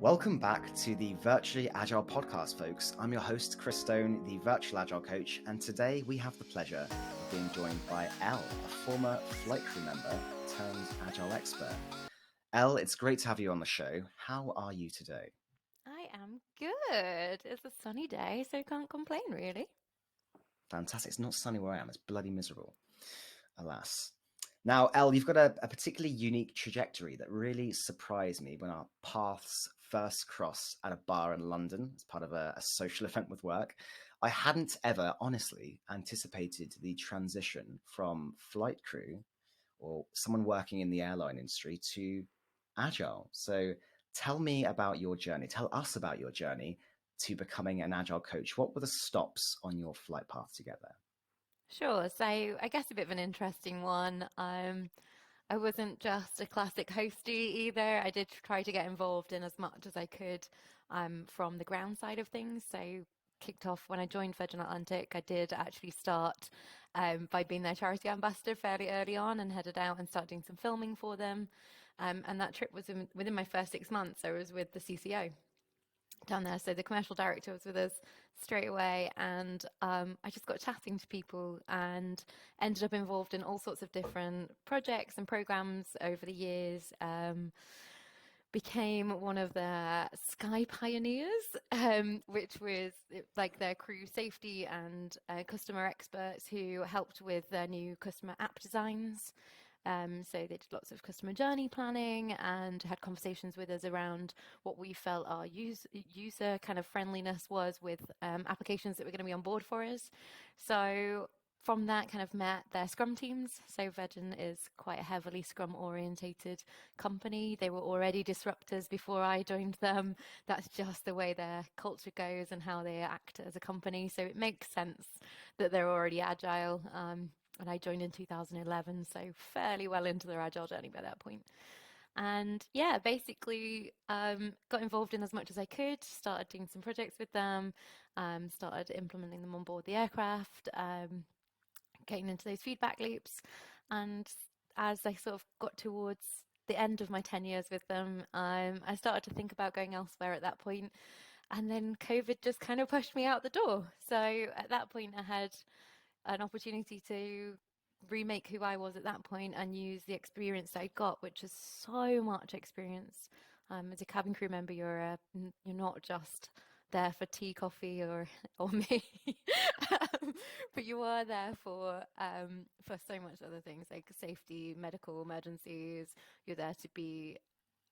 Welcome back to the Virtually Agile podcast, folks. I'm your host, Chris Stone, the Virtual Agile Coach, and today we have the pleasure of being joined by Elle, a former flight crew member turned Agile expert. Elle, it's great to have you on the show. How are you today? I am good. It's a sunny day, so can't complain really. Fantastic. It's not sunny where I am. It's bloody miserable, alas. Now, Elle, you've got a particularly unique trajectory that really surprised me when our paths first crossed at a bar in London as part of a social event with work. I hadn't ever, honestly, anticipated the transition from flight crew or someone working in the airline industry to Agile. So tell me about your journey. Tell us about your journey to becoming an Agile coach. What were the stops on your flight path to get there? Sure. So I guess a bit of an interesting one. I wasn't just a classic hostie either. I did try to get involved in as much as I could from the ground side of things. So kicked off when I joined Virgin Atlantic. I did actually start by being their charity ambassador fairly early on and headed out and started doing some filming for them. And that trip was within my first 6 months. I was with the CCO down there. So the commercial director was with us straight away, and I just got chatting to people and ended up involved in all sorts of different projects and programs over the years. Became one of their Sky Pioneers, which was like their crew safety and customer experts who helped with their new customer app designs. So they did lots of customer journey planning and had conversations with us around what we felt our user kind of friendliness was with applications that were going to be on board for us. So from that kind of met their Scrum teams. So Virgin is quite a heavily Scrum orientated company. They were already disruptors before I joined them. That's just the way their culture goes and how they act as a company. So it makes sense that they're already agile. And I joined in 2011, so fairly well into their agile journey by that point. And yeah, basically got involved in as much as I could, started doing some projects with them, started implementing them on board the aircraft, getting into those feedback loops. And as I sort of got towards the end of my 10 years with them, I started to think about going elsewhere at that point. And then COVID just kind of pushed me out the door. So at that point, I had an opportunity to remake who I was at that point and use the experience that I got, which is so much experience. As a cabin crew member, you're not just there for tea, coffee, or me, but you are there for so much other things like safety, medical emergencies. You're there to be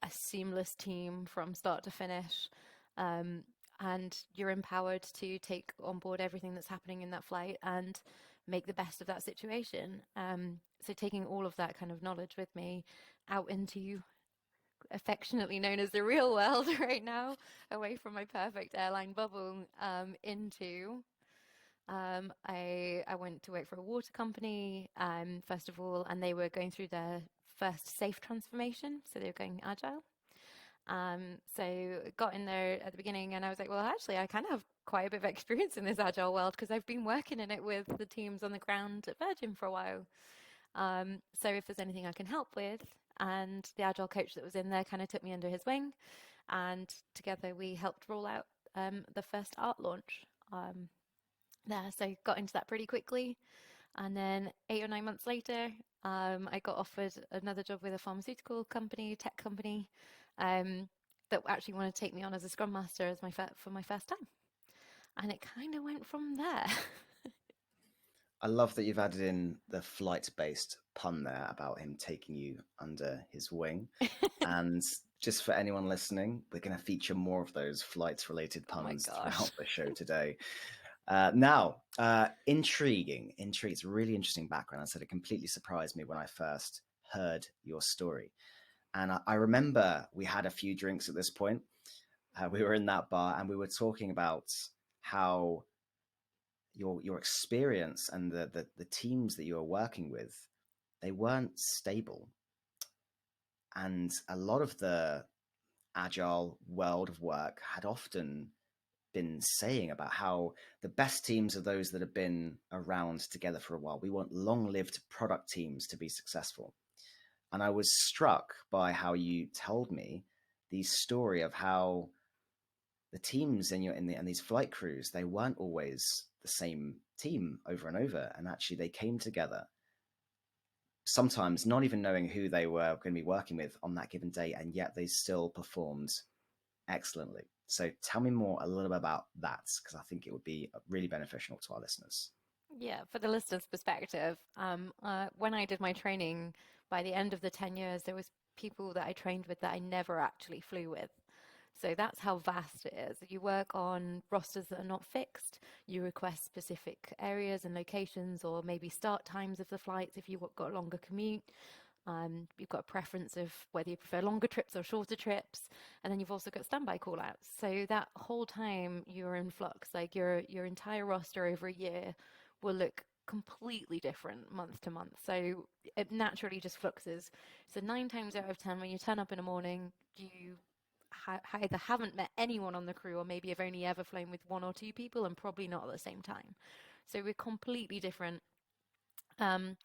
a seamless team from start to finish. Um, and you're empowered to take on board everything that's happening in that flight and make the best of that situation. So taking all of that kind of knowledge with me out into affectionately known as the real world right now, away from my perfect airline bubble, into I went to work for a water company, first of all, and they were going through their first safe transformation, so they were going agile. So got in there at the beginning and I was like, well, actually, I kind of have quite a bit of experience in this agile world because I've been working in it with the teams on the ground at Virgin for a while. So if there's anything I can help with, and the agile coach that was in there kind of took me under his wing, and together we helped roll out the first art launch there. So got into that pretty quickly. And then 8 or 9 months later, I got offered another job with a pharmaceutical company, tech company, um, that actually wanted to take me on as a Scrum Master as for my first time. And it kind of went from there. I love that you've added in the flight-based pun there about him taking you under his wing. And just for anyone listening, we're going to feature more of those flights-related Oh my puns gosh. throughout the show today. Intriguing. It's a really interesting background. I said it completely surprised me when I first heard your story. And I remember we had a few drinks at this point. We were in that bar and we were talking about how your experience and the teams that you were working with, they weren't stable. And a lot of the agile world of work had often been saying about how the best teams are those that have been around together for a while. We want long-lived product teams to be successful. And I was struck by how you told me the story of how the teams and these flight crews, they weren't always the same team over and over, and actually they came together, sometimes not even knowing who they were going to be working with on that given day, and yet they still performed excellently. So tell me more a little bit about that, because I think it would be really beneficial to our listeners. Yeah, for the listener's perspective, when I did my training, by the end of the 10 years, there was people that I trained with that I never actually flew with. So that's how vast it is. You work on rosters that are not fixed. You request specific areas and locations, or maybe start times of the flights if you've got a longer commute. You've got a preference of whether you prefer longer trips or shorter trips, and then you've also got standby call outs. So that whole time you're in flux, like your entire roster over a year will look completely different month to month. So it naturally just fluxes. So 9 times out of 10, when you turn up in the morning, you either haven't met anyone on the crew, or maybe have only ever flown with one or two people, and probably not at the same time. So we're completely different. Um,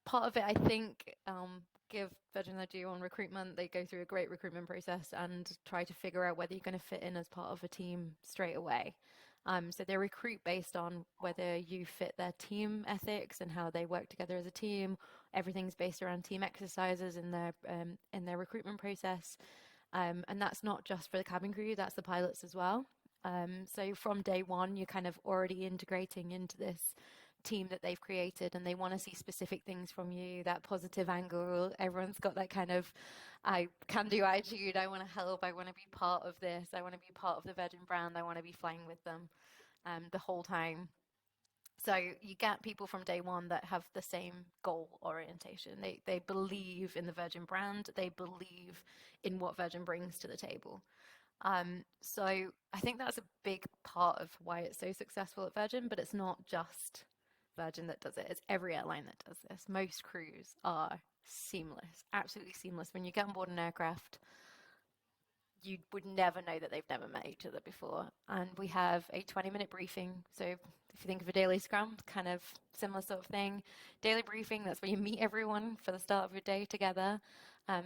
Part of it, I think, give Virgin their due on recruitment. They go through a great recruitment process and try to figure out whether you're going to fit in as part of a team straight away. So they recruit based on whether you fit their team ethics and how they work together as a team. Everything's based around team exercises in their recruitment process, and that's not just for the cabin crew; that's the pilots as well. So from day one, you're kind of already integrating into this team that they've created, and they want to see specific things from you, that positive angle. Everyone's got that kind of I can do attitude. I want to help. I want to be part of this. I want to be part of the Virgin brand. I want to be flying with them the whole time. So you get people from day one that have the same goal orientation. They believe in the Virgin brand. They believe in what Virgin brings to the table. So I think that's a big part of why it's so successful at Virgin, but it's not just Virgin that does it. It's every airline that does this. Most crews are seamless, absolutely seamless. When you get on board an aircraft, you would never know that they've never met each other before. And we have a 20-minute briefing. So if you think of a daily scrum, kind of similar sort of thing. Daily briefing, that's where you meet everyone for the start of your day together.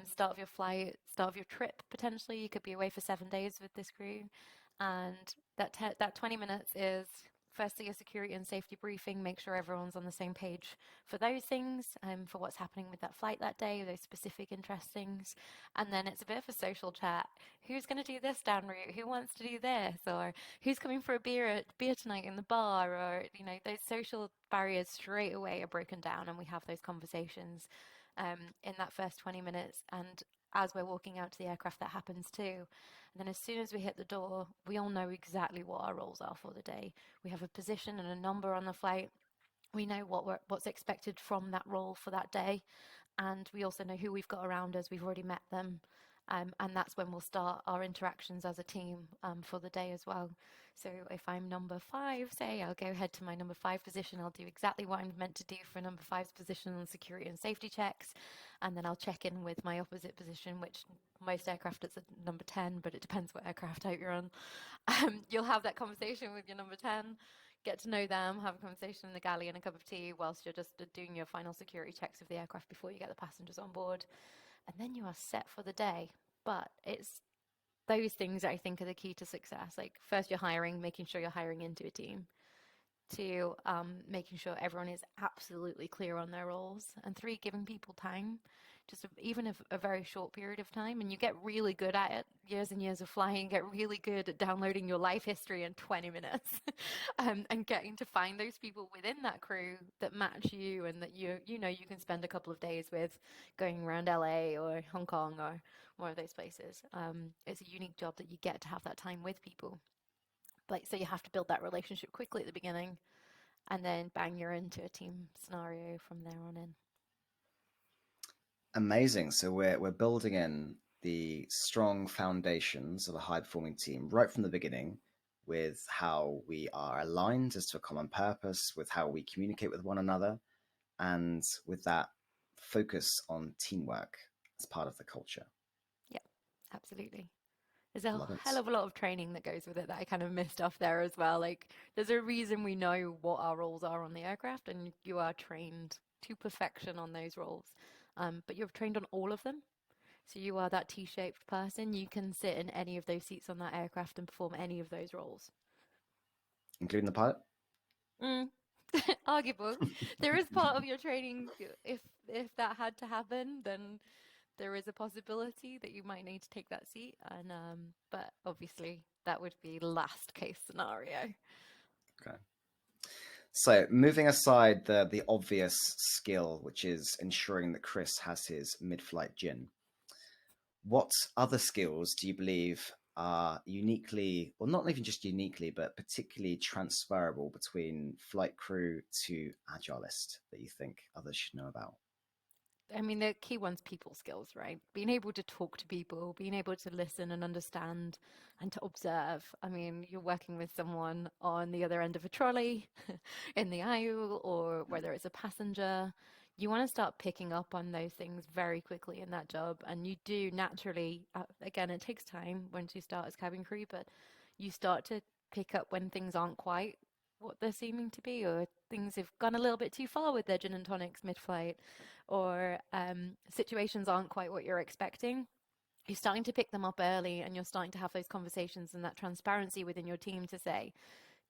Start of your flight, start of your trip, potentially. You could be away for 7 days with this crew. And that 20 minutes is firstly a security and safety briefing, make sure everyone's on the same page for those things, for what's happening with that flight that day, those specific interest things. And then it's a bit of a social chat. Who's going to do this down route? Who wants to do this? Or who's coming for a beer tonight in the bar? Or, those social barriers straight away are broken down, and we have those conversations in that first 20 minutes. And as we're walking out to the aircraft, that happens too. And then as soon as we hit the door, we all know exactly what our roles are for the day. We have a position and a number on the flight. We know what's expected from that role for that day. And we also know who we've got around us. We've already met them. And that's when we'll start our interactions as a team for the day as well. So if I'm number 5, say, I'll go ahead to my number 5 position. I'll do exactly what I'm meant to do for number 5's position on security and safety checks. And then I'll check in with my opposite position, which most aircraft it's at number 10, but it depends what aircraft type you're on. You'll have that conversation with your number 10, get to know them, have a conversation in the galley and a cup of tea whilst you're just doing your final security checks of the aircraft before you get the passengers on board. And then you are set for the day. But it's those things that I think are the key to success. Like, first, you're hiring, making sure you're hiring into a team. 2, making sure everyone is absolutely clear on their roles. And 3, giving people time, just even if a very short period of time. And you get really good at it. Years and years of flying, get really good at downloading your life history in 20 minutes and getting to find those people within that crew that match you and that you can spend a couple of days with, going around LA or Hong Kong or one of those places. It's a unique job that you get to have that time with people. Like, so you have to build that relationship quickly at the beginning, and then bang, you're into a team scenario from there on in. Amazing. So we're building in the strong foundations of a high performing team right from the beginning, with how we are aligned as to a common purpose, with how we communicate with one another, and with that focus on teamwork as part of the culture. Yeah, absolutely. There's a Love it. hell of a lot of training that goes with it that I kind of missed off there as well. Like, there's a reason we know what our roles are on the aircraft, and you are trained to perfection on those roles. But you're trained on all of them. So you are that T-shaped person. You can sit in any of those seats on that aircraft and perform any of those roles. including the pilot. Mm. Arguable. There is part of your training, if that had to happen, then there is a possibility that you might need to take that seat. And but obviously that would be last case scenario. Okay. So moving aside the obvious skill, which is ensuring that Chris has his mid-flight gin, what other skills do you believe are uniquely, or not even just uniquely, but particularly transferable between flight crew to agilist that you think others should know about? I mean, the key one's people skills, right? Being able to talk to people, being able to listen and understand and to observe. I mean, you're working with someone on the other end of a trolley in the aisle, or whether it's a passenger. You want to start picking up on those things very quickly in that job. And you do naturally, again, it takes time once you start as cabin crew, but you start to pick up when things aren't quite what they're seeming to be, or things have gone a little bit too far with their gin and tonics mid-flight, or situations aren't quite what you're expecting. You're starting to pick them up early, and you're starting to have those conversations and that transparency within your team to say,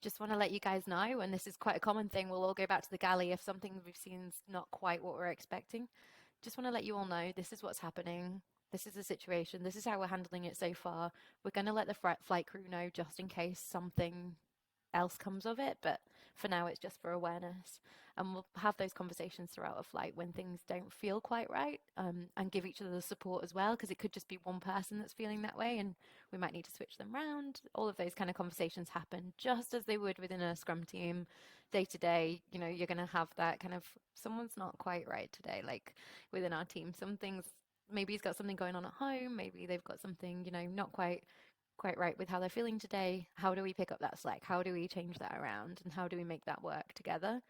just want to let you guys know, and this is quite a common thing, we'll all go back to the galley if something we've seen is not quite what we're expecting. Just want to let you all know this is what's happening. This is the situation. This is how we're handling it so far. We're going to let the flight crew know just in case something else comes of it, but for now it's just for awareness. And we'll have those conversations throughout a flight when things don't feel quite right, and give each other the support as well, because it could just be one person that's feeling that way and we might need to switch them around. All of those kind of conversations happen just as they would within a scrum team day to day. You know, you're going to have that kind of, someone's not quite right today, like within our team. Some things, maybe he's got something going on at home, maybe they've got something, you know, not quite right with how they're feeling today. How do we pick up that slack? How do we change that around? And how do we make that work together?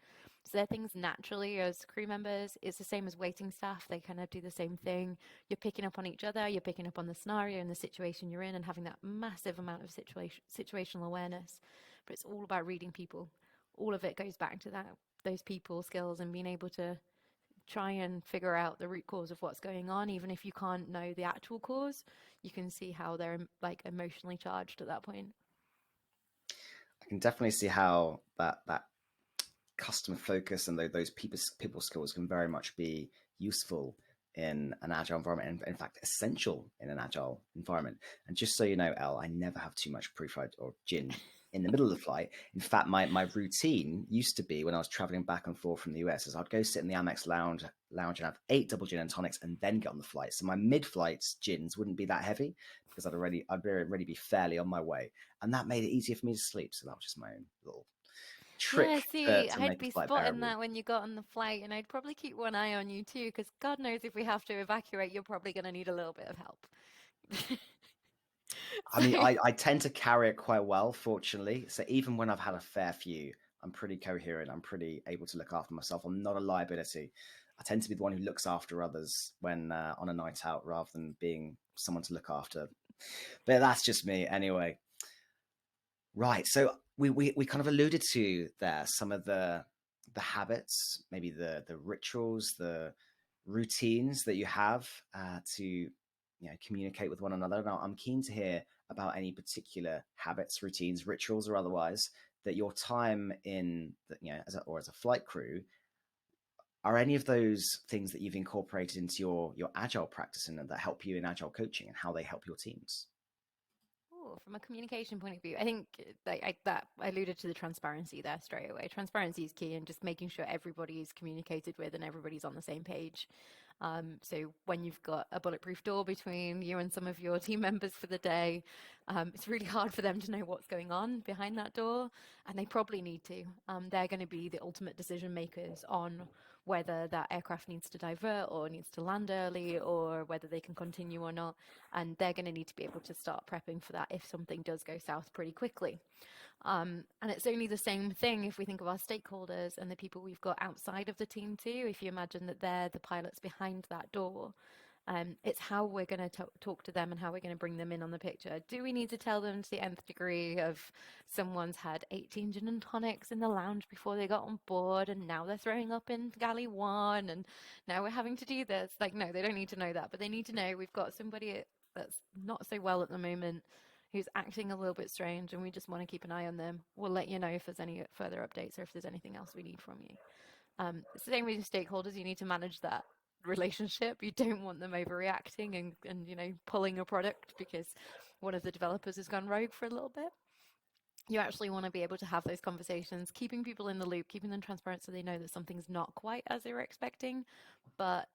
So they're things naturally as crew members. It's the same as waiting staff. They kind of do the same thing. You're picking up on each other. You're picking up on the scenario and the situation you're in, and having that massive amount of situational awareness. But it's all about reading people. All of it goes back to that, those people skills, and being able to try and figure out the root cause of what's going on. Even if you can't know the actual cause, you can see how they're like emotionally charged at that point. I can definitely see how that customer focus and those people skills can very much be useful in an agile environment, and in fact essential in an agile environment. And just so you know, Elle, I never have too much pre-flight or gin in the middle of the flight. In fact, my routine used to be, when I was traveling back and forth from the US, is I'd go sit in the Amex lounge and have 8 double gin and tonics and then get on the flight. So my mid-flight gins wouldn't be that heavy because I'd already be fairly on my way, and that made it easier for me to sleep. So that was just my own little Yeah, trick see, to I'd make the be flight spotting bearable. that when you got on the flight, and I'd probably keep one eye on you too, because God knows if we have to evacuate, you're probably going to need a little bit of help. I mean, So, I tend to carry it quite well, fortunately. So even when I've had a fair few, I'm pretty coherent. I'm pretty able to look after myself. I'm not a liability. I tend to be the one who looks after others when on a night out, rather than being someone to look after. But that's just me anyway. Right. So we kind of alluded to there some of the habits, maybe the rituals, the routines that you have to communicate with one another. Now, I'm keen to hear about any particular habits, routines, rituals, or otherwise that your time in as a flight crew, are any of those things that you've incorporated into your agile practice and that help you in agile coaching and how they help your teams? ooh, from a communication point of view, I think that I alluded to the transparency there straight away. Transparency is key, and just making sure everybody is communicated with and everybody's on the same page. So when you've got a bulletproof door between you and some of your team members for the day, it's really hard for them to know what's going on behind that door, and they probably need to. They're going to be the ultimate decision makers on whether that aircraft needs to divert or needs to land early, or whether they can continue or not. And they're going to need to be able to start prepping for that if something does go south pretty quickly. And it's only the same thing if we think of our stakeholders and the people we've got outside of the team too. If you imagine that they're the pilots behind that door, It's how we're going to talk to them and how we're going to bring them in on the picture. Do we need to tell them to the nth degree of someone's had 18 gin and tonics in the lounge before they got on board and now they're throwing up in galley one and now we're having to do this? Like, no, they don't need to know that, but they need to know we've got somebody that's not so well at the moment who's acting a little bit strange and we just want to keep an eye on them. We'll let you know if there's any further updates or if there's anything else we need from you. It's the same with your stakeholders. You need to manage that relationship. You don't want them overreacting and pulling a product because one of the developers has gone rogue for a little bit. You actually want to be able to have those conversations, keeping people in the loop, keeping them transparent so they know that something's not quite as they were expecting, but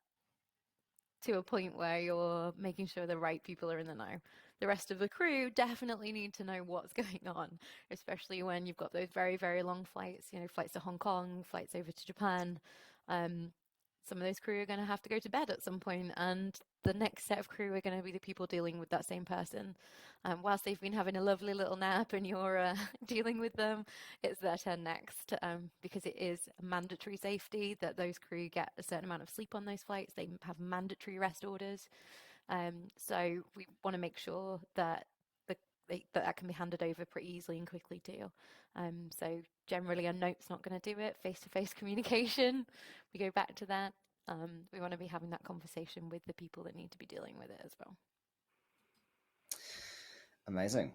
to a point where you're making sure the right people are in the know. The rest of the crew definitely need to know what's going on, especially when you've got those very, very long flights, flights to Hong Kong, flights over to Japan. Some of those crew are going to have to go to bed at some point, and the next set of crew are going to be the people dealing with that same person. Whilst they've been having a lovely little nap and you're dealing with them, it's their turn next, because it is mandatory safety that those crew get a certain amount of sleep on those flights. They have mandatory rest orders. So we want to make sure that that can be handed over pretty easily and quickly too. So generally a note's not going to do it. Face-to-face communication, we go back to that. We want to be having that conversation with the people that need to be dealing with it as well. Amazing.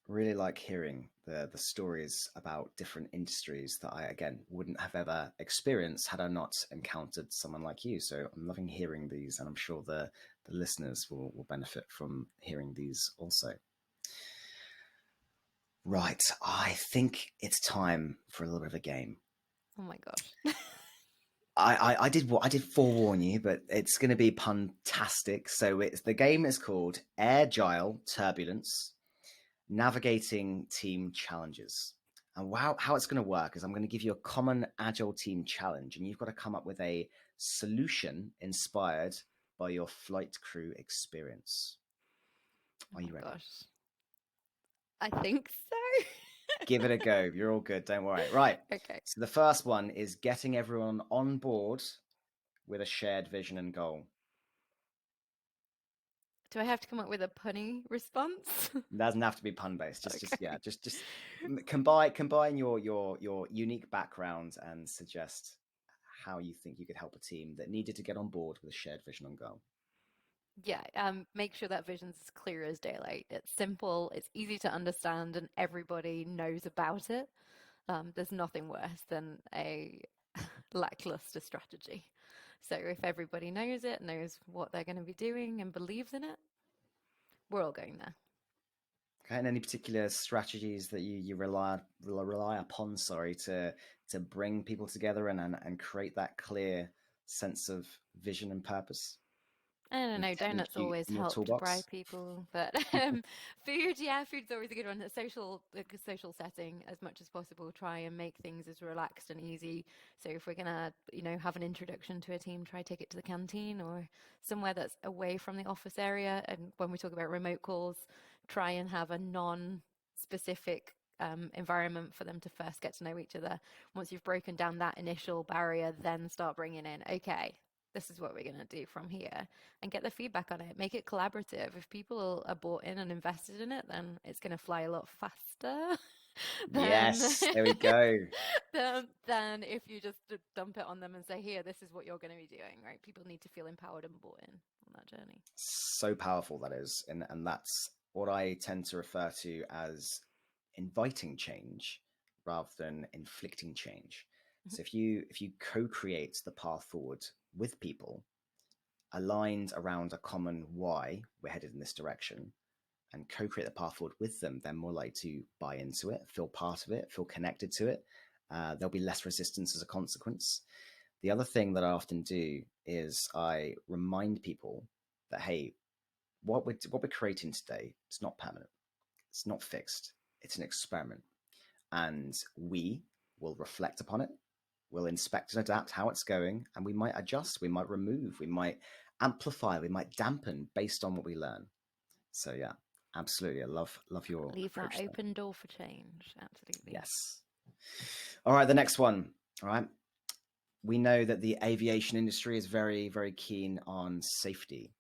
Really like hearing the stories about different industries that I, again, wouldn't have ever experienced had I not encountered someone like you. So I'm loving hearing these, and I'm sure the listeners will benefit from hearing these also. Right. I think it's time for a little bit of a game. Oh my gosh. I did forewarn you, but it's going to be puntastic. So the game is called Agile Turbulence: Navigating Team Challenges. And how it's going to work is I'm going to give you a common agile team challenge, and you've got to come up with a solution inspired by your flight crew experience. Are you ready? Gosh. I think so. Give it a go. You're all good. Don't worry. Right. Okay. So the first one is getting everyone on board with a shared vision and goal. Do I have to come up with a punny response? It doesn't have to be pun based. Okay. Just combine your unique background and suggest how you think you could help a team that needed to get on board with a shared vision and goal. Yeah, make sure that vision's as clear as daylight. It's simple, it's easy to understand, and everybody knows about it. There's nothing worse than a lackluster strategy. So if everybody knows it, knows what they're going to be doing, and believes in it, we're all going there. Okay, and any particular strategies that you rely upon, to bring people together and create that clear sense of vision and purpose? I don't know, donuts always help to bribe people, but food, yeah, food's always a good one. A social setting, as much as possible, try and make things as relaxed and easy. So if we're gonna, have an introduction to a team, try take it to the canteen or somewhere that's away from the office area. And when we talk about remote calls, try and have a non-specific environment for them to first get to know each other. Once you've broken down that initial barrier, then start bringing in, okay, this is what we're going to do from here, and get the feedback on it. Make it collaborative. If people are bought in and invested in it, then it's going to fly a lot faster. Yes, there we go. Than if you just dump it on them and say, here, this is what you're going to be doing, right? People need to feel empowered and bought in on that journey. So powerful that is. And that's what I tend to refer to as inviting change rather than inflicting change. So if you co-create the path forward with people, aligned around a common why we're headed in this direction, and co-create the path forward with them, they're more likely to buy into it, feel part of it, feel connected to it. There'll be less resistance as a consequence. The other thing that I often do is I remind people that, hey, what we're creating today, it's not permanent, it's not fixed, it's an experiment, and we will reflect upon it. We'll inspect and adapt how it's going, and we might adjust, we might remove, we might amplify, we might dampen based on what we learn. So yeah, absolutely. I love your leave that open door for change. Absolutely. Yes. All right, the next one. All right. we know that the aviation industry is very, very keen on safety.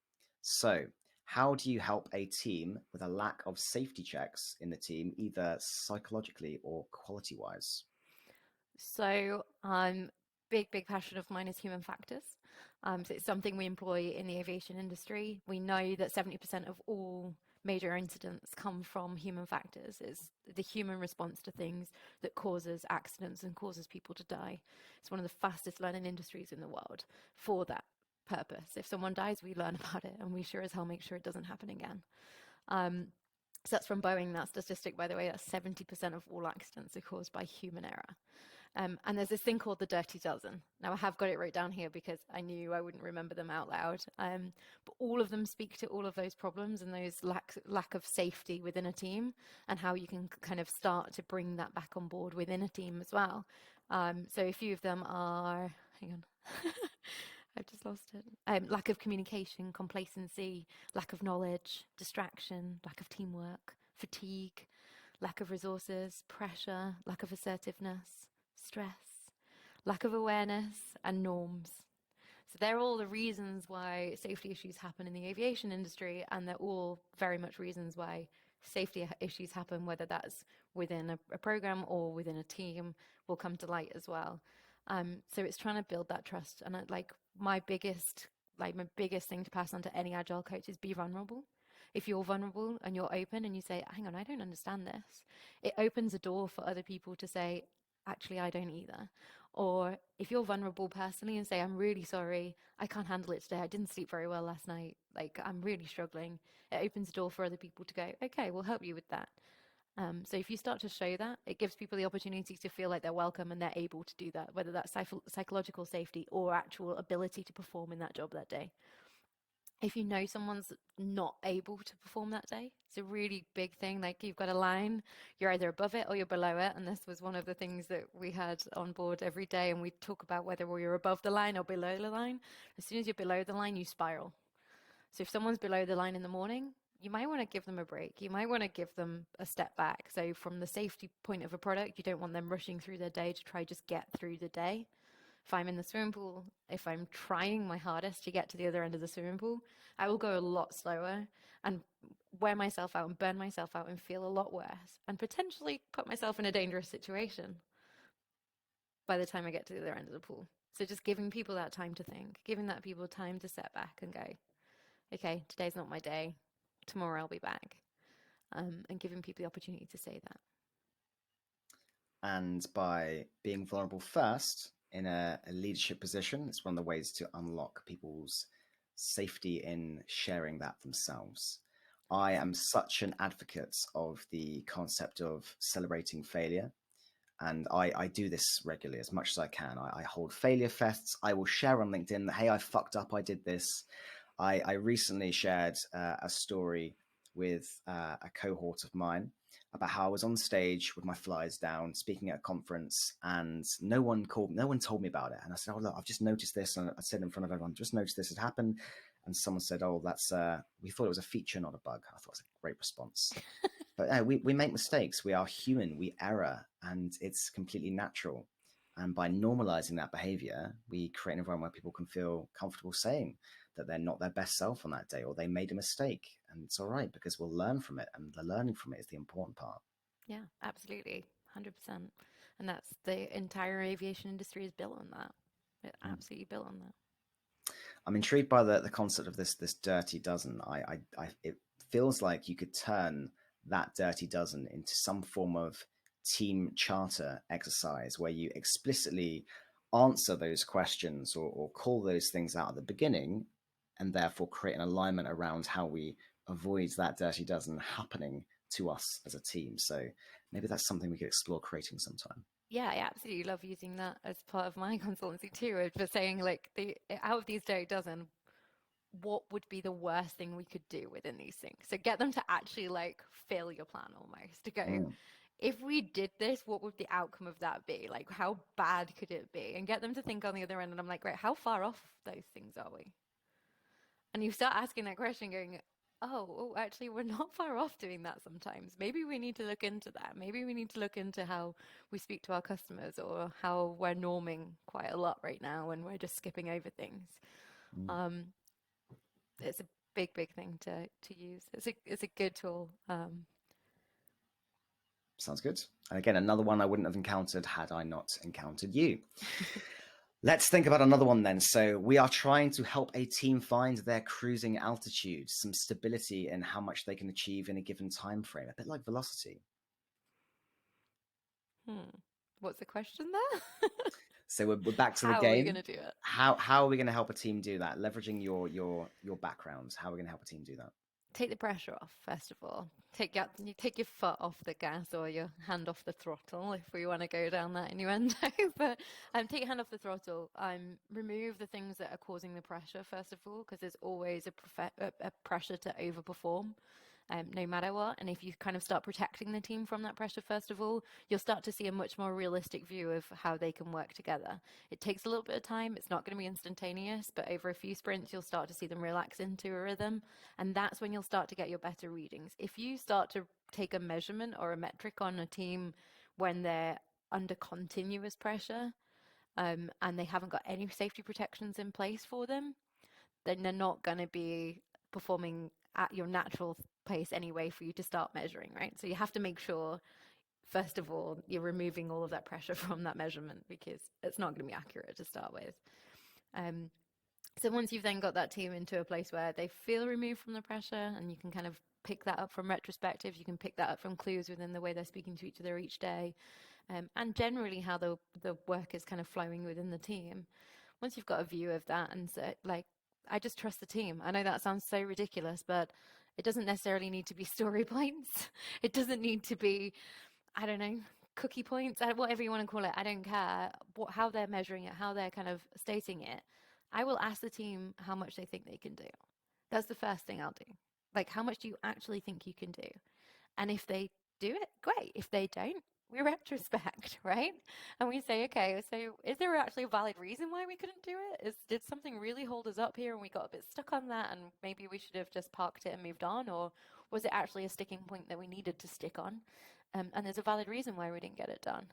So, how do you help a team with a lack of safety checks in the team, either psychologically or quality wise? So, big passion of mine is human factors. So it's something we employ in the aviation industry. We know that 70% of all major incidents come from human factors. It's the human response to things that causes accidents and causes people to die. It's one of the fastest learning industries in the world for that purpose. If someone dies, we learn about it, and we sure as hell make sure it doesn't happen again. So that's from Boeing, that statistic, by the way, that's 70% of all accidents are caused by human error. And there's this thing called the Dirty Dozen. Now, I have got it wrote down here because I knew I wouldn't remember them out loud. But all of them speak to all of those problems and those lack of safety within a team, and how you can kind of start to bring that back on board within a team as well. So a few of them are, hang on, I've just lost it. Lack of communication, complacency, lack of knowledge, distraction, lack of teamwork, fatigue, lack of resources, pressure, lack of assertiveness, stress, lack of awareness, and norms. So they're all the reasons why safety issues happen in the aviation industry, and they're all very much reasons why safety issues happen, whether that's within a program or within a team, will come to light as well. So it's trying to build that trust, and my biggest thing to pass on to any agile coach is be vulnerable. If you're vulnerable and you're open and you say, hang on, I don't understand this, it opens a door for other people to say, actually, I don't either. Or if you're vulnerable personally and say, I'm really sorry, I can't handle it today, I didn't sleep very well last night, like I'm really struggling, it opens a door for other people to go, okay, we'll help you with that. So if you start to show that, it gives people the opportunity to feel like they're welcome and they're able to do that, whether that's psychological safety or actual ability to perform in that job that day. If you know someone's not able to perform that day, it's a really big thing. Like, you've got a line, you're either above it or you're below it. And this was one of the things that we had on board every day. And we talk about whether you're above the line or below the line. As soon as you're below the line, you spiral. So if someone's below the line in the morning, you might want to give them a break. You might want to give them a step back. So from the safety point of a product, you don't want them rushing through their day to try just get through the day. If I'm in the swimming pool, if I'm trying my hardest to get to the other end of the swimming pool, I will go a lot slower and wear myself out and burn myself out and feel a lot worse and potentially put myself in a dangerous situation by the time I get to the other end of the pool. So just giving people that time to think, giving that people time to step back and go, okay, today's not my day. Tomorrow I'll be back. And giving people the opportunity to say that. And by being vulnerable first in a leadership position, it's one of the ways to unlock people's safety in sharing that themselves. I am such an advocate of the concept of celebrating failure. And I do this regularly as much as I can. I hold failure fests. I will share on LinkedIn that, hey, I fucked up, I did this. I recently shared a story with a cohort of mine about how I was on stage with my flies down, speaking at a conference, and no one told me about it. And I said, "Oh, look, I've just noticed this," and I said in front of everyone, "Just noticed this had happened." And someone said, "Oh, that's we thought it was a feature, not a bug." I thought it was a great response. But we make mistakes. We are human. We error, and it's completely natural. And by normalizing that behavior, we create an environment where people can feel comfortable saying that they're not their best self on that day, or they made a mistake, and it's all right because we'll learn from it, and the learning from it is the important part. Yeah, absolutely. 100%. And that's the entire aviation industry is built on that. It absolutely built on that. I'm intrigued by the concept of this dirty dozen. It feels like you could turn that dirty dozen into some form of team charter exercise where you explicitly answer those questions or call those things out at the beginning, and therefore create an alignment around how we avoid that dirty dozen happening to us as a team. So maybe that's something we could explore creating sometime. Yeah, I absolutely love using that as part of my consultancy too, of just saying, like, out of these dirty dozen, what would be the worst thing we could do within these things? So get them to actually like fail your plan almost, to go, if we did this, what would the outcome of that be? Like, how bad could it be? And get them to think on the other end. And I'm like, right, how far off those things are we? And you start asking that question, going, actually, we're not far off doing that sometimes. Maybe we need to look into that. Maybe we need to look into how we speak to our customers or how we're norming quite a lot right now and we're just skipping over things. Mm, Um, it's a big, big thing to use. It's a good tool. sounds good. And again, another one I wouldn't have encountered had I not encountered you. Let's think about another one then. So we are trying to help a team find their cruising altitude, some stability in how much they can achieve in a given time frame, a bit like velocity. What's the question there? So we're back to the How are we going game. to do it? How are we going to help a team do that? Leveraging your backgrounds. How are we going to help a team do that? Take the pressure off, first of all. You take your foot off the gas or your hand off the throttle if we want to go down that innuendo. But take your hand off the throttle. Remove the things that are causing the pressure, first of all, because there's always a pressure to overperform. No matter what. And if you kind of start protecting the team from that pressure, first of all, you'll start to see a much more realistic view of how they can work together. It takes a little bit of time. It's not going to be instantaneous, but over a few sprints, you'll start to see them relax into a rhythm. And that's when you'll start to get your better readings. If you start to take a measurement or a metric on a team when they're under continuous pressure, and they haven't got any safety protections in place for them, then they're not going to be performing at your natural pace anyway for you to start measuring, right? So you have to make sure, first of all, you're removing all of that pressure from that measurement because it's not going to be accurate to start with. So once you've then got that team into a place where they feel removed from the pressure and you can kind of pick that up from retrospectives, you can pick that up from clues within the way they're speaking to each other each day, and generally how the work is kind of flowing within the team. Once you've got a view of that and so, like, I just trust the team. I know that sounds so ridiculous, but it doesn't necessarily need to be story points. It doesn't need to be, I don't know, cookie points, whatever you want to call it. I don't care how they're measuring it, how they're kind of stating it. I will ask the team how much they think they can do. That's the first thing I'll do. Like, how much do you actually think you can do? And if they do it, great. If they don't, we retrospect, right? And we say, okay, so is there actually a valid reason why we couldn't do it? Did something really hold us up here and we got a bit stuck on that and maybe we should have just parked it and moved on? Or was it actually a sticking point that we needed to stick on? And there's a valid reason why we didn't get it done.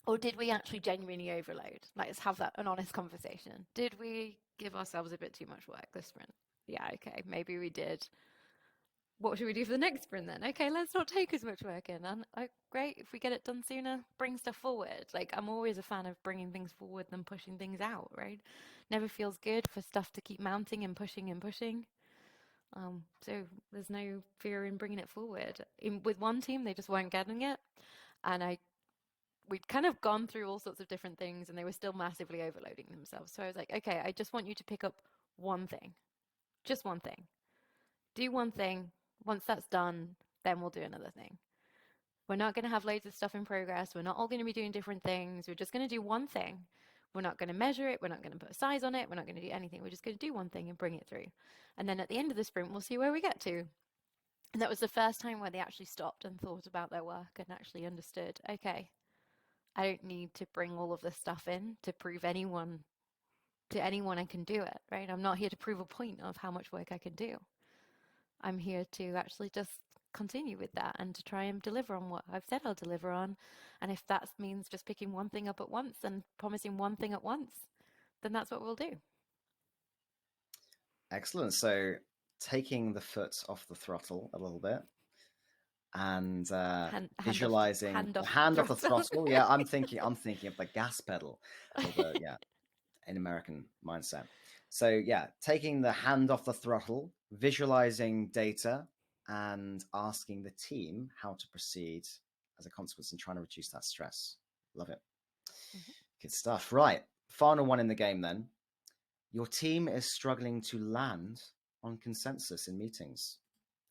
Or did we actually genuinely overload? Like, let's have an honest conversation. Did we give ourselves a bit too much work this sprint? Yeah, okay, maybe we did. What should we do for the next sprint then? Okay, let's not take as much work in. And great, if we get it done sooner, bring stuff forward. Like, I'm always a fan of bringing things forward than pushing things out, right? Never feels good for stuff to keep mounting and pushing and pushing. So there's no fear in bringing it forward. With one team, they just weren't getting it. And we'd kind of gone through all sorts of different things and they were still massively overloading themselves. So I was like, okay, I just want you to pick up one thing, just one thing. Do one thing. Once that's done, then we'll do another thing. We're not going to have loads of stuff in progress. We're not all going to be doing different things. We're just going to do one thing. We're not going to measure it. We're not going to put a size on it. We're not going to do anything. We're just going to do one thing and bring it through. And then at the end of the sprint, we'll see where we get to. And that was the first time where they actually stopped and thought about their work and actually understood, okay, I don't need to bring all of this stuff in to prove to anyone I can do it, right? I'm not here to prove a point of how much work I can do. I'm here to actually just continue with that and to try and deliver on what I've said I'll deliver on. And if that means just picking one thing up at once and promising one thing at once, then that's what we'll do. Excellent. So taking the foot off the throttle a little bit and visualizing hand off the throttle. Yeah, I'm thinking of the gas pedal, or in American mindset. So yeah, taking the hand off the throttle, visualizing data, and asking the team how to proceed as a consequence and trying to reduce that stress. Love it. Mm-hmm. Good stuff. Right. Final one in the game then. Your team is struggling to land on consensus in meetings.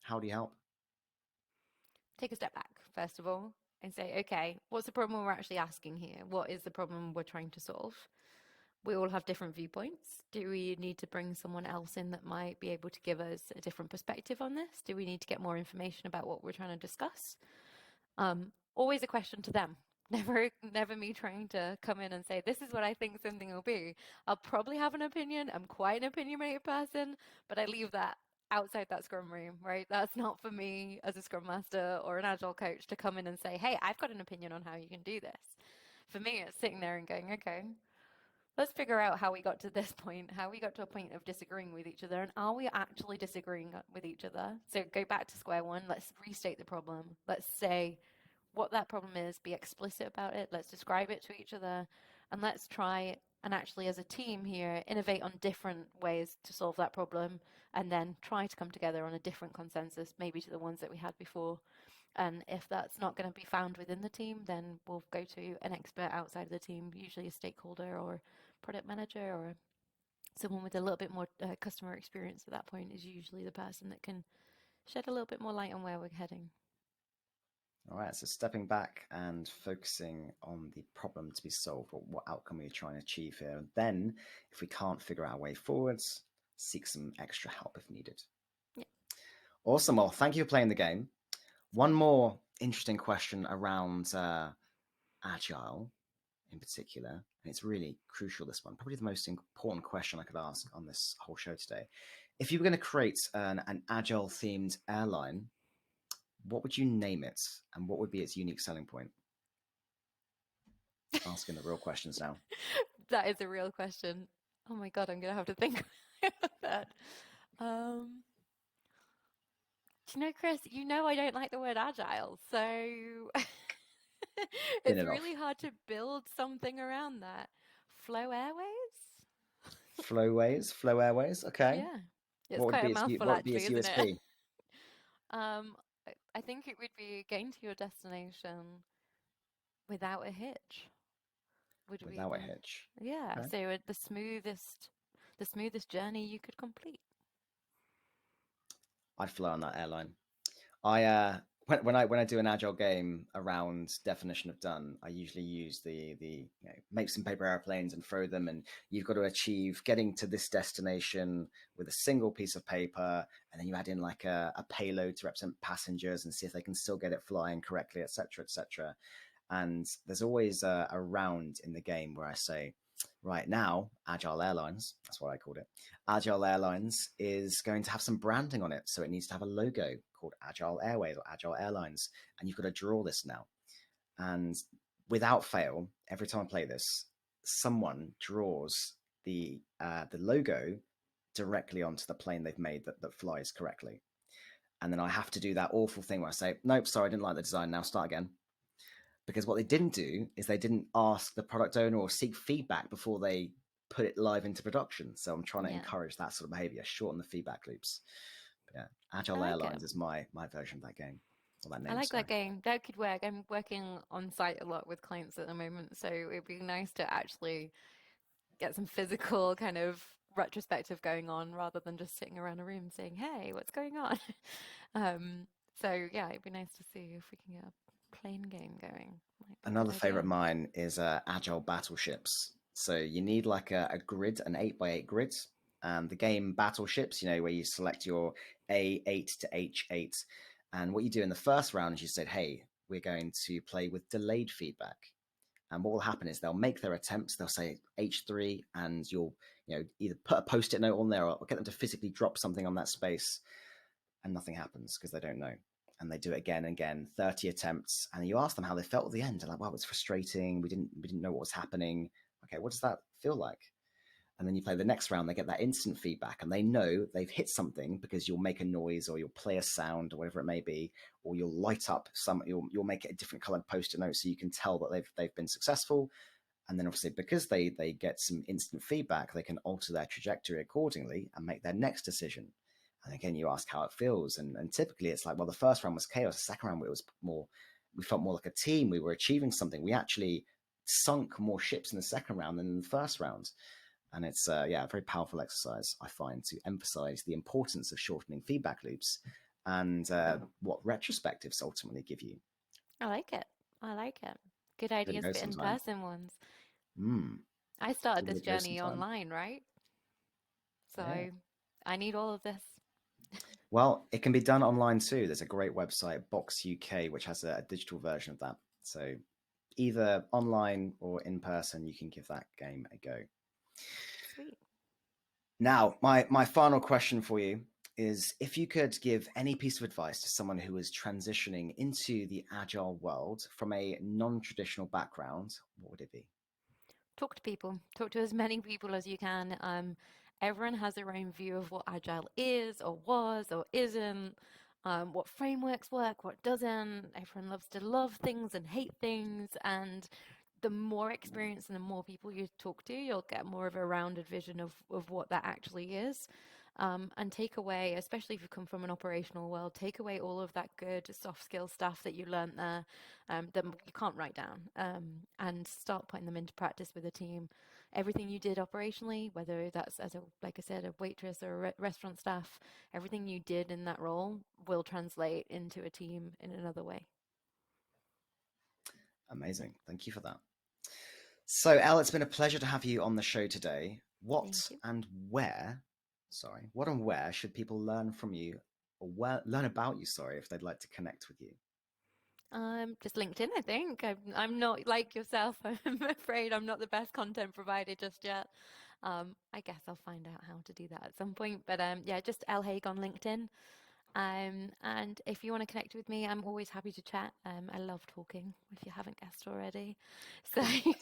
How do you help? Take a step back, first of all, and say, okay, what's the problem we're actually asking here? What is the problem we're trying to solve? We all have different viewpoints. Do we need to bring someone else in that might be able to give us a different perspective on this? Do we need to get more information about what we're trying to discuss? Always a question to them. Never me trying to come in and say, this is what I think something will be. I'll probably have an opinion. I'm quite an opinionated person, but I leave that outside that scrum room, right? That's not for me as a scrum master or an agile coach to come in and say, hey, I've got an opinion on how you can do this. For me, it's sitting there and going, okay, let's figure out how we got to this point, how we got to a point of disagreeing with each other, and are we actually disagreeing with each other? So go back to square one, let's restate the problem. Let's say what that problem is, be explicit about it, let's describe it to each other, and let's try and actually as a team here innovate on different ways to solve that problem and then try to come together on a different consensus, maybe to the ones that we had before. And if that's not going to be found within the team, then we'll go to an expert outside of the team, usually a stakeholder or product manager or someone with a little bit more customer experience at that point is usually the person that can shed a little bit more light on where we're heading. All right, so stepping back and focusing on the problem to be solved, or what outcome you're trying to achieve here. Then, if we can't figure out a way forwards, seek some extra help if needed. Yeah. Awesome. Well, thank you for playing the game. One more interesting question around Agile in particular, and it's really crucial, this one, probably the most important question I could ask on this whole show today. If you were going to create an Agile themed airline, what would you name it, and what would be its unique selling point? Asking the real questions now. That is a real question. Oh my God, I'm going to have to think about that. Do you know, Chris, you know I don't like the word agile, so Spin it's it off. really hard to build something around that. Flow Airways? Flow Airways. Okay. Yeah. It's What would quite a be its mouthful, what would be actually, its isn't it? USP? I think it would be getting to your destination without a hitch. Would be Without a hitch. yeah. Okay. So the smoothest journey you could complete. I'd fly on that airline. I when I do an agile game around definition of done, I usually use the make some paper airplanes and throw them, and you've got to achieve getting to this destination with a single piece of paper, and then you add in like a payload to represent passengers and see if they can still get it flying correctly, etc., etc. And there's always a round in the game where I say, right now, Agile Airlines, that's what I called it, Agile Airlines is going to have some branding on it. So it needs to have a logo called Agile Airways or Agile Airlines. And you've got to draw this now. And without fail, every time I play this, someone draws the logo directly onto the plane they've made that flies correctly. And then I have to do that awful thing where I say, nope, sorry, I didn't like the design. Now start again. Because what they didn't do is they didn't ask the product owner or seek feedback before they put it live into production. So I'm trying to encourage that sort of behavior, shorten the feedback loops. But yeah, Agile Airlines is my version of that game. Or that name, I like that game. That could work. I'm working on site a lot with clients at the moment, so it'd be nice to actually get some physical kind of retrospective going on rather than just sitting around a room saying, "Hey, what's going on?" So yeah, it'd be nice to see if we can get a plane game going. Another favorite of mine is Agile Battleships. So you need like a grid, an 8x8 grid. And the game Battleships, where you select your A8 to H8. And what you do in the first round is you said, hey, we're going to play with delayed feedback. And what will happen is they'll make their attempts. They'll say H3, and you'll either put a post-it note on there or get them to physically drop something on that space, and nothing happens because they don't know. And they do it again and again, 30 attempts, and you ask them how they felt at the end. They're like, "Wow, it's frustrating. We didn't know what was happening." Okay, what does that feel like? And then you play the next round. They get that instant feedback, and they know they've hit something because you'll make a noise, or you'll play a sound, or whatever it may be, or you'll light up some. You'll make it a different colored post-it note so you can tell that they've been successful. And then obviously because they get some instant feedback, they can alter their trajectory accordingly and make their next decision. And again, you ask how it feels, and typically it's like, well, the first round was chaos. The second round, it was more. We felt more like a team. We were achieving something. We actually sunk more ships in the second round than in the first round. And it's a very powerful exercise, I find, to emphasize the importance of shortening feedback loops and what retrospectives ultimately give you. I like it. Good ideas for in-person ones. I started this journey online, right? So I need all of this. Well, it can be done online too. There's a great website, Box UK, which has a digital version of that. So either online or in person, you can give that game a go. Sweet. Now, my final question for you is if you could give any piece of advice to someone who is transitioning into the agile world from a non-traditional background, what would it be? Talk to people. Talk to as many people as you can. Everyone has their own view of what agile is or was or isn't, what frameworks work, what doesn't. Everyone loves to love things and hate things. And the more experience and the more people you talk to, you'll get more of a rounded vision of what that actually is. And take away, especially if you come from an operational world, take away all of that good soft skill stuff that you learned there, that you can't write down, and start putting them into practice with a team. Everything you did operationally, whether that's as a, like I said, a waitress or a restaurant staff, everything you did in that role will translate into a team in another way. Amazing. Thank you for that. So, Elle, it's been a pleasure to have you on the show today. Thank you. What and where should people learn from you or learn about you, sorry, if they'd like to connect with you? Just LinkedIn, I think. I'm not like yourself. I'm afraid I'm not the best content provider just yet. I guess I'll find out how to do that at some point. But yeah, just Elle Haig on LinkedIn. And if you want to connect with me, I'm always happy to chat. I love talking, if you haven't guessed already. So Cool.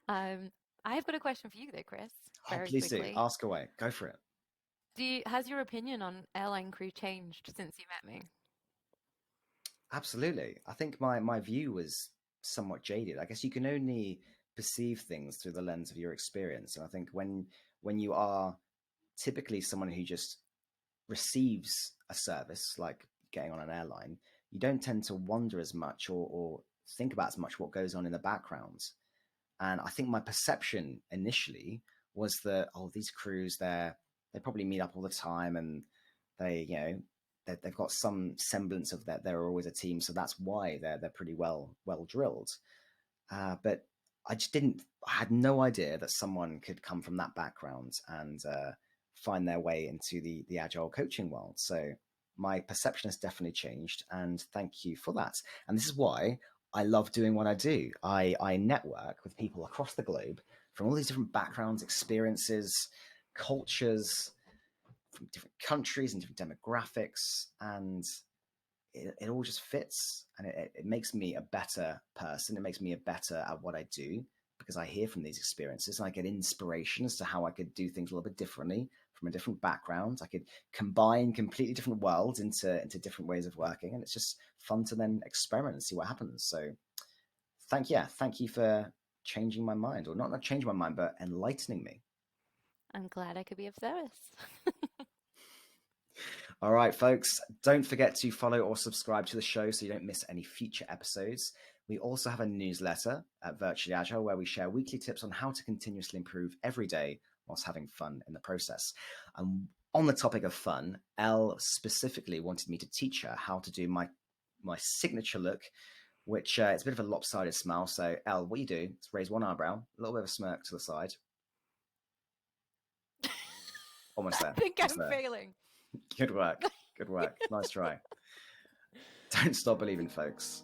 um, I've got a question for you though, Chris, Oh, very please do. quickly. Ask away. Go for it. Has your opinion on airline crew changed since you met me? Absolutely. I think my view was somewhat jaded. I guess you can only perceive things through the lens of your experience. And I think when you are typically someone who just receives a service like getting on an airline, you don't tend to wonder as much or think about as much what goes on in the background. And I think my perception initially was that, oh, these crews, they probably meet up all the time and they, they've got some semblance of that. They're always a team, so that's why they're pretty well drilled. But I just didn't. I had no idea that someone could come from that background and find their way into the agile coaching world. So my perception has definitely changed, and thank you for that. And this is why I love doing what I do. I network with people across the globe from all these different backgrounds, experiences, cultures, from different countries and different demographics, and it all just fits, and it makes me a better person. It makes me a better at what I do because I hear from these experiences and I get inspiration as to how I could do things a little bit differently from a different background. I could combine completely different worlds into different ways of working, and it's just fun to then experiment and see what happens. So thank you for changing my mind, or not changing my mind, but enlightening me. I'm glad I could be of service. All right, folks, don't forget to follow or subscribe to the show so you don't miss any future episodes. We also have a newsletter at Virtually Agile where we share weekly tips on how to continuously improve every day whilst having fun in the process. And on the topic of fun, Elle specifically wanted me to teach her how to do my signature look, which it's a bit of a lopsided smile. So, Elle, what you do is raise one eyebrow, a little bit of a smirk to the side. Almost I there. think Almost I'm there. failing. Good work. Good work. Nice try. Don't stop believing, folks.